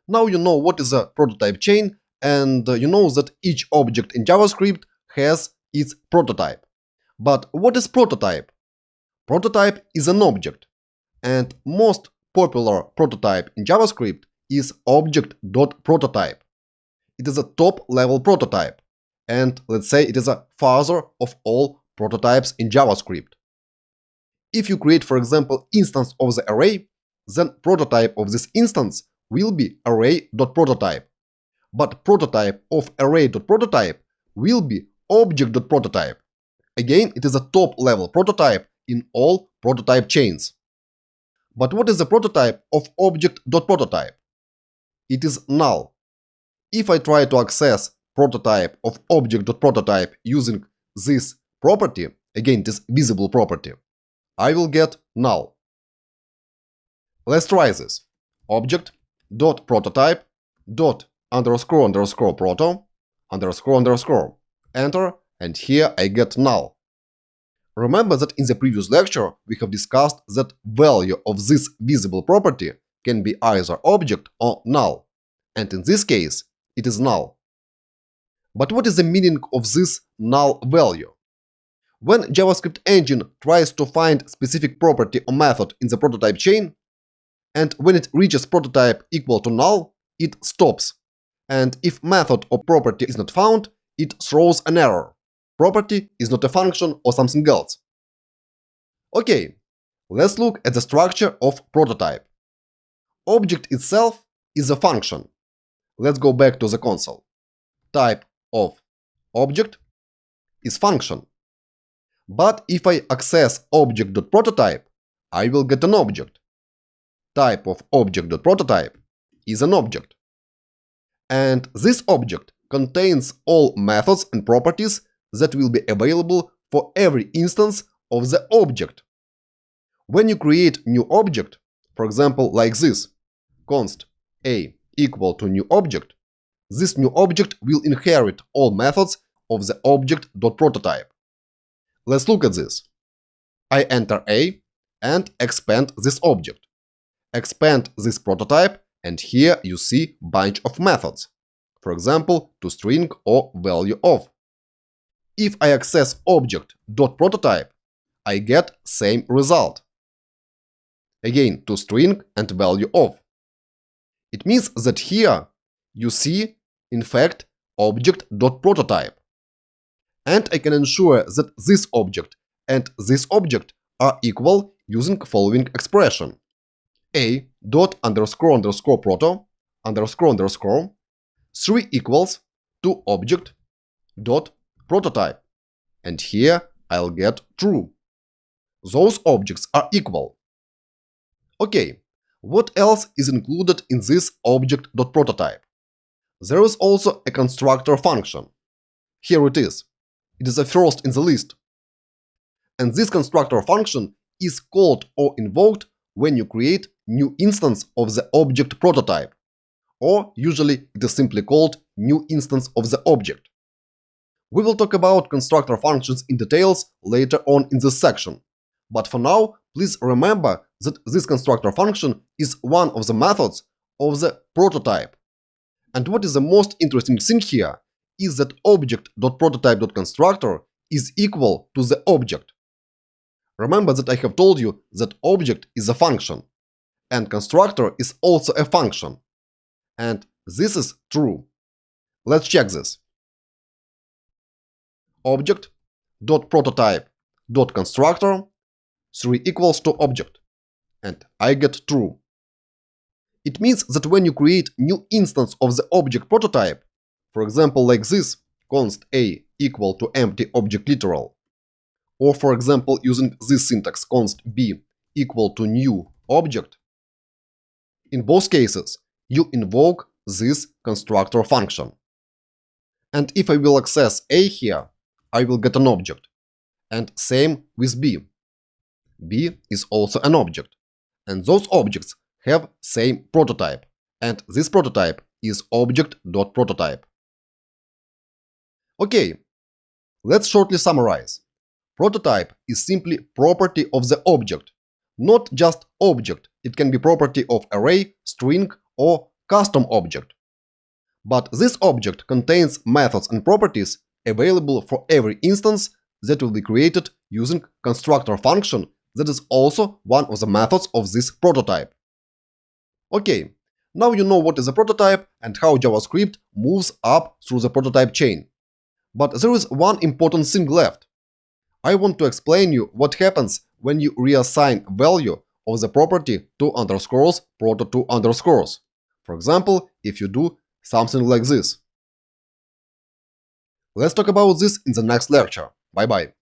Now you know what is a prototype chain, and you know that each object in JavaScript has its prototype. But what is prototype? Prototype is an object, and most popular prototype in JavaScript is object.prototype. It is a top-level prototype, and let's say it is a father of all prototypes in JavaScript. If you create, for example, instance of the array, then prototype of this instance will be array.prototype. But prototype of array.prototype will be object.prototype. Again, it is a top-level prototype in all prototype chains. But what is the prototype of object.prototype? It is null. If I try to access prototype of object.prototype using this property, again this visible property, I will get null. Let's try this. Object.prototype dot underscore underscore proto underscore underscore enter, and here I get null. Remember that in the previous lecture we have discussed that value of this visible property can be either object or null, and in this case it is null. But what is the meaning of this null value? When JavaScript engine tries to find specific property or method in the prototype chain, and when it reaches prototype equal to null, it stops. And if method or property is not found, it throws an error. Property is not a function or something else. Okay, let's look at the structure of prototype. Object itself is a function. Let's go back to the console. Type of object is function. But if I access object.prototype, I will get an object. Type of object.prototype is an object. And this object contains all methods and properties that will be available for every instance of the object. When you create new object, for example like this, const a equal to new object, this new object will inherit all methods of the object.prototype. Let's look at this. I enter a and expand this object. Expand this prototype, and here you see bunch of methods. For example, toString or value of. If I access object.prototype, I get same result. Again, toString and value of. It means that here you see, in fact, object.prototype. And I can ensure that this object and this object are equal using following expression. A dot underscore underscore proto underscore underscore 3 equals to object dot prototype. And here I'll get true. Those objects are equal. Okay, what else is included in this object.prototype? There is also a constructor function. Here it is. It is the first in the list. And this constructor function is called or invoked when you create new instance of the object prototype. Or usually it is simply called new instance of the object. We will talk about constructor functions in details later on in this section. But for now, please remember that this constructor function is one of the methods of the prototype. And what is the most interesting thing here is that object.prototype.constructor is equal to the object. Remember that I have told you that object is a function, and constructor is also a function. And this is true. Let's check this. Object.prototype.constructor 3 equals to object, and I get true. It means that when you create new instance of the object prototype, for example like this, const a equal to empty object literal, or for example using this syntax const b equal to new object, in both cases you invoke this constructor function. And if I will access a here, I will get an object. And same with b. b is also an object. And those objects have same prototype. And this prototype is object.prototype. Okay, let's shortly summarize. Prototype is simply property of the object. Not just object, it can be property of array, string, or custom object. But this object contains methods and properties available for every instance that will be created using constructor function that is also one of the methods of this prototype. Okay, now you know what is a prototype and how JavaScript moves up through the prototype chain. But there is one important thing left. I want to explain you what happens when you reassign value of the property to underscores proto to underscores. For example, if you do something like this. Let's talk about this in the next lecture. Bye bye.